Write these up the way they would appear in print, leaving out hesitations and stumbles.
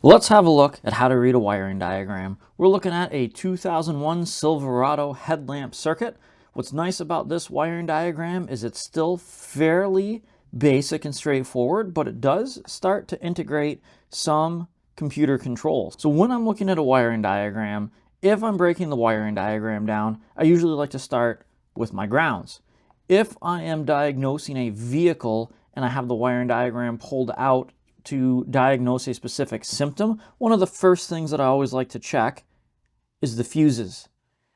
Let's have a look at how to read a wiring diagram. We're looking at a 2001 Silverado headlamp circuit. What's nice about this wiring diagram is it's still fairly basic and straightforward, but it does start to integrate some computer controls. So when I'm looking at a wiring diagram, if I'm breaking the wiring diagram down, I usually like to start with my grounds. If I am diagnosing a vehicle and I have the wiring diagram pulled out to diagnose a specific symptom, one of the first things that I always like to check is the fuses,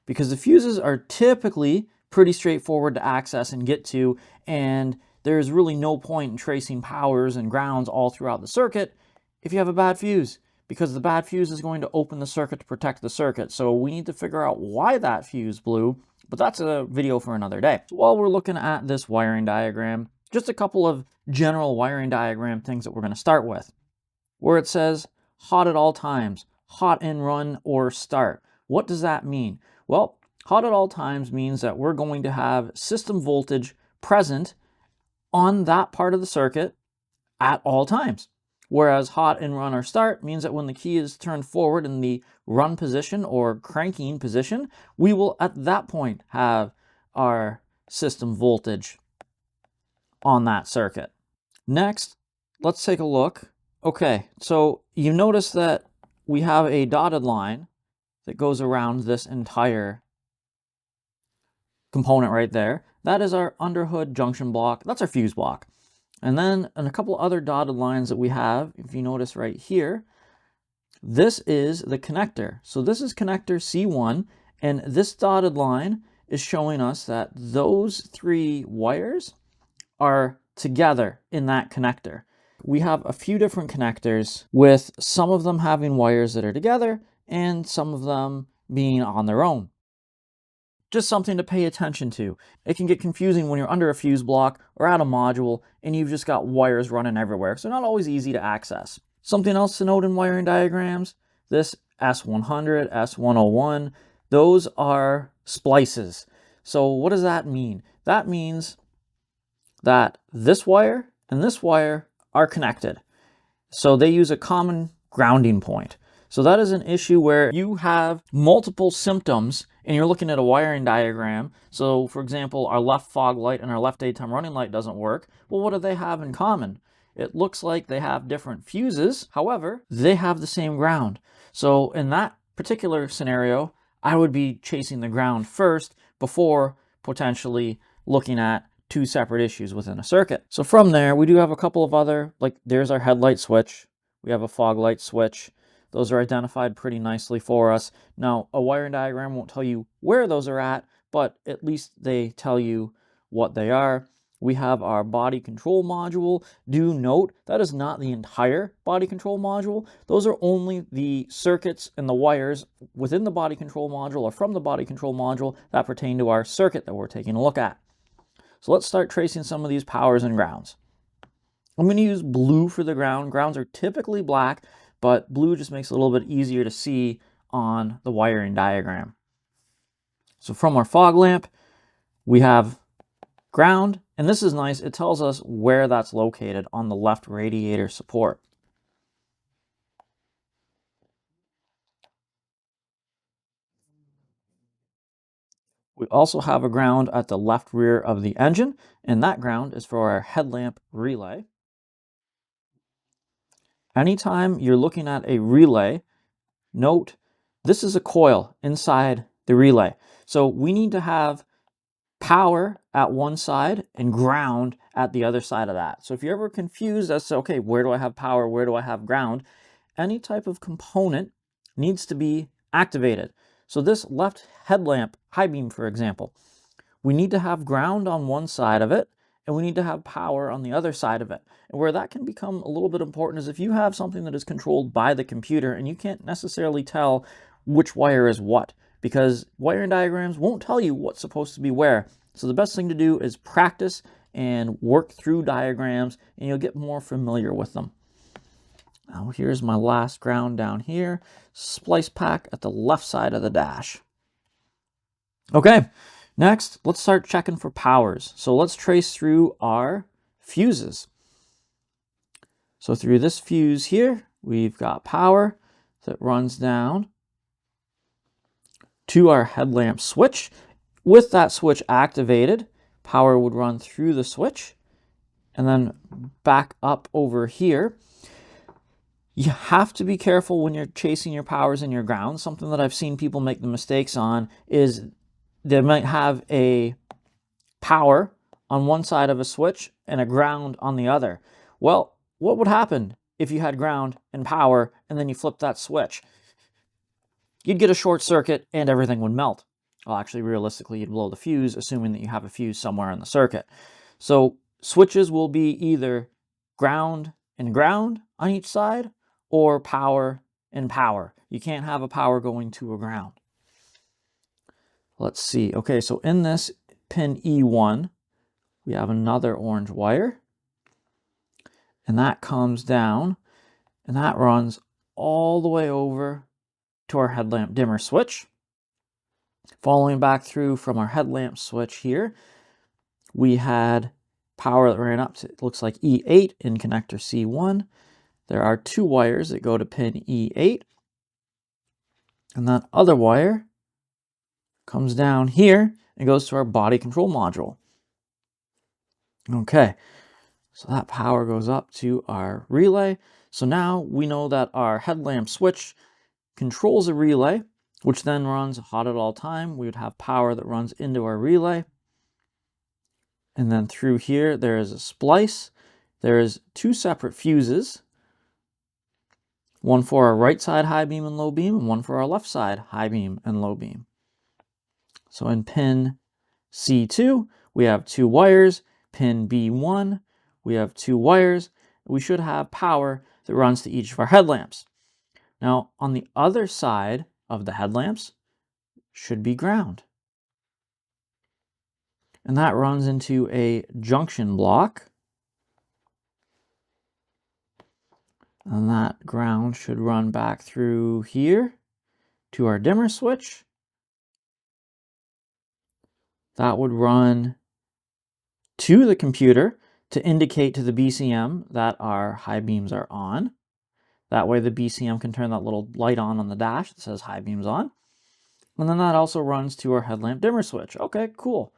because the fuses are typically pretty straightforward to access and get to, and there's really no point in tracing powers and grounds all throughout the circuit if you have a bad fuse, because the bad fuse is going to open the circuit to protect the circuit. So we need to figure out why that fuse blew, but that's a video for another day. So while we're looking at this wiring diagram, just a couple of general wiring diagram things that we're going to start with. Where it says hot at all times, hot in run or start. What does that mean? Well, hot at all times means that we're going to have system voltage present on that part of the circuit at all times. Whereas hot in run or start means that when the key is turned forward in the run position or cranking position, we will at that point have our system voltage on that circuit. Next, let's take a look. Okay, so you notice that we have a dotted line that goes around this entire component right there. That is our underhood junction block. That's our fuse block. And then a couple other dotted lines that we have, if you notice right here, this is the connector. So this is connector C1, and this dotted line is showing us that those three wires are together in that connector. We have a few different connectors, with some of them having wires that are together and some of them being on their own. Just something to pay attention to. It can get confusing when you're under a fuse block or at a module and you've just got wires running everywhere, so not always easy to access. Something else to note in wiring diagrams, this S100, S101, those are splices. So what does that mean? That means that this wire and this wire are connected. So they use a common grounding point. So that is an issue where you have multiple symptoms and you're looking at a wiring diagram. So for example, our left fog light and our left daytime running light doesn't work. Well, what do they have in common? It looks like they have different fuses. However, they have the same ground. So in that particular scenario, I would be chasing the ground first before potentially looking at two separate issues within a circuit. So from there, we do have a couple of other, like there's our headlight switch. We have a fog light switch. Those are identified pretty nicely for us. Now, a wiring diagram won't tell you where those are at, but at least they tell you what they are. We have our body control module. Do note, that is not the entire body control module. Those are only the circuits and the wires within the body control module or from the body control module that pertain to our circuit that we're taking a look at. So let's start tracing some of these powers and grounds. I'm going to use blue for the ground. Grounds are typically black, but blue just makes it a little bit easier to see on the wiring diagram. So from our fog lamp, we have ground, and this is nice. It tells us where that's located on the left radiator support. We also have a ground at the left rear of the engine, and that ground is for our headlamp relay. Anytime you're looking at a relay, note this is a coil inside the relay. So we need to have power at one side and ground at the other side of that. So if you're ever confused as to, okay, where do I have power, where do I have ground, any type of component needs to be activated. So this left headlamp, high beam for example, we need to have ground on one side of it, and we need to have power on the other side of it. And where that can become a little bit important is if you have something that is controlled by the computer and you can't necessarily tell which wire is what, because wiring diagrams won't tell you what's supposed to be where. So the best thing to do is practice and work through diagrams, and you'll get more familiar with them. Now here's my last ground down here, splice pack at the left side of the dash. Okay. Next, let's start checking for powers. So let's trace through our fuses. So through this fuse here, we've got power that runs down to our headlamp switch. With that switch activated, power would run through the switch and then back up over here. You have to be careful when you're chasing your powers and your grounds. Something that I've seen people make the mistakes on is they might have a power on one side of a switch and a ground on the other. Well, what would happen if you had ground and power and then you flip that switch? You'd get a short circuit and everything would melt. Well, actually, realistically, you'd blow the fuse, assuming that you have a fuse somewhere in the circuit. So switches will be either ground and ground on each side or power and power. You can't have a power going to a ground. Let's see. Okay, so in this pin E1, we have another orange wire, and that comes down, and that runs all the way over to our headlamp dimmer switch. Following back through from our headlamp switch here, we had power that ran up to, it looks like E8 in connector C1. There are 2 wires that go to pin E8, and that other wire comes down here and goes to our body control module. Okay, so that power goes up to our relay. So now we know that our headlamp switch controls a relay, which then runs hot at all time. We would have power that runs into our relay. And then through here, there is a splice. There is 2 separate fuses, one for our right side high beam and low beam, and one for our left side high beam and low beam. So in pin C2, we have 2 wires. Pin B1, we have 2 wires. We should have power that runs to each of our headlamps. Now, on the other side of the headlamps should be ground. And that runs into a junction block. And that ground should run back through here to our dimmer switch. That would run to the computer to indicate to the BCM that our high beams are on. That way the BCM can turn that little light on the dash that says high beams on. And then that also runs to our headlamp dimmer switch. Okay, cool.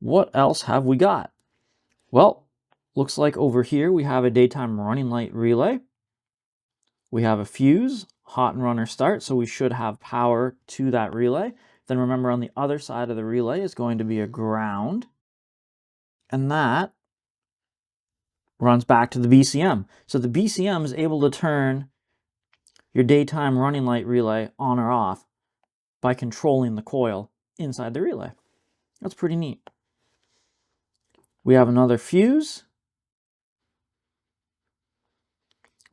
What else have we got? Well, looks like over here we have a daytime running light relay. We have a fuse, hot and runner start, so we should have power to that relay. Then remember, on the other side of the relay is going to be a ground, and that runs back to the BCM. So the BCM is able to turn your daytime running light relay on or off by controlling the coil inside the relay. That's pretty neat. We have another fuse.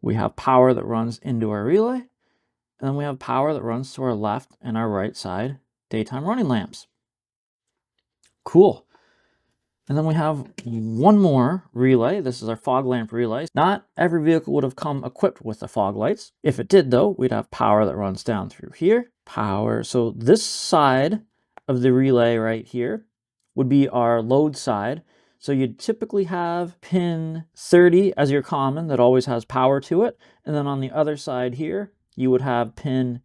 We have power that runs into our relay. And then we have power that runs to our left and our right side daytime running lamps. Cool. And then we have one more relay. This is our fog lamp relay. Not every vehicle would have come equipped with the fog lights. If it did though, we'd have power that runs down through here. Power, so this side of the relay right here would be our load side. So you'd typically have pin 30 as your common that always has power to it. And then on the other side here, you would have pin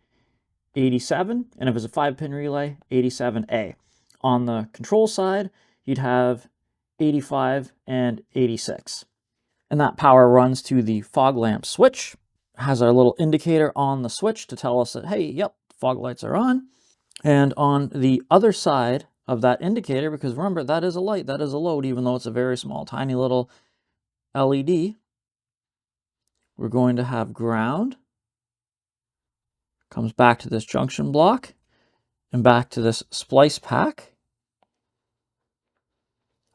87. And if it's a 5-pin relay, 87A. On the control side, you'd have 85 and 86. And that power runs to the fog lamp switch. Has our little indicator on the switch to tell us that, hey, yep, fog lights are on. And on the other side of that indicator, because remember, that is a light, that is a load, even though it's a very small, tiny little LED, we're going to have ground. Comes back to this junction block and back to this splice pack,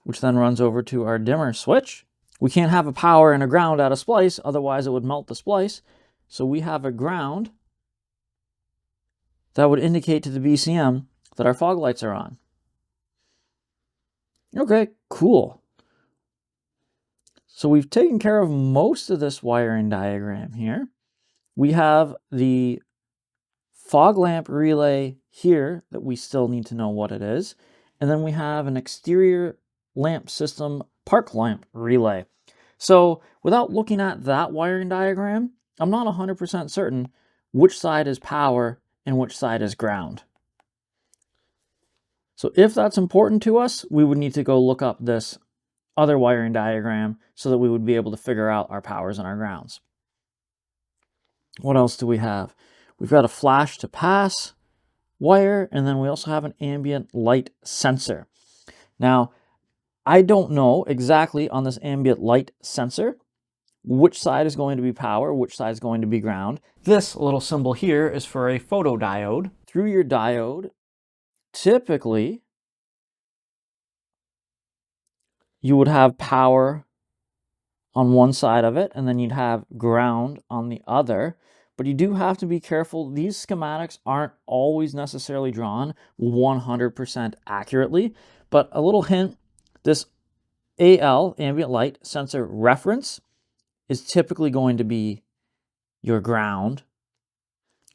which then runs over to our dimmer switch. We can't have a power and a ground at a splice, otherwise it would melt the splice. So we have a ground that would indicate to the BCM that our fog lights are on. Okay, cool. So we've taken care of most of this wiring diagram here. We have the fog lamp relay here that we still need to know what it is. And then we have an exterior lamp system park lamp relay. So without looking at that wiring diagram, I'm not 100% certain which side is power and which side is ground. So if that's important to us, we would need to go look up this other wiring diagram so that we would be able to figure out our powers and our grounds. What else do we have? We've got a flash to pass wire, and then we also have an ambient light sensor. Now, I don't know exactly on this ambient light sensor which side is going to be power, which side is going to be ground. This little symbol here is for a photodiode. Through your diode, typically, you would have power on one side of it, and then you'd have ground on the other. But you do have to be careful. These schematics aren't always necessarily drawn 100% accurately. But a little hint, this AL, ambient light sensor reference, is typically going to be your ground.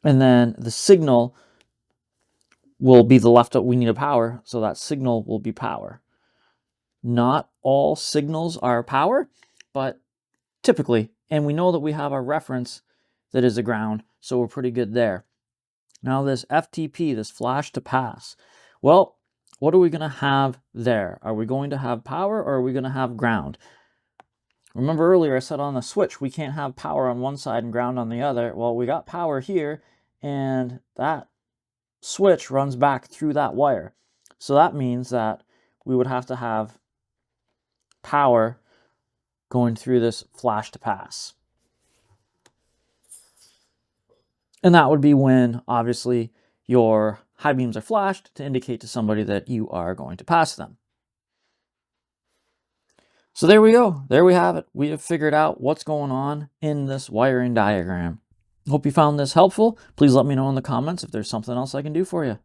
And then the signal will be the left, we need a power, so that signal will be power. Not all signals are power, but typically, and we know that we have our reference that is a ground, so we're pretty good there. Now this FTP, this flash to pass, well, what are we going to have there? Are we going to have power or are we going to have ground? Remember earlier I said on the switch we can't have power on one side and ground on the other. Well, we got power here, and that switch runs back through that wire. So that means that we would have to have power going through this flash to pass. And that would be when, obviously, your high beams are flashed to indicate to somebody that you are going to pass them. So there we go. There we have it. We have figured out what's going on in this wiring diagram. Hope you found this helpful. Please let me know in the comments if there's something else I can do for you.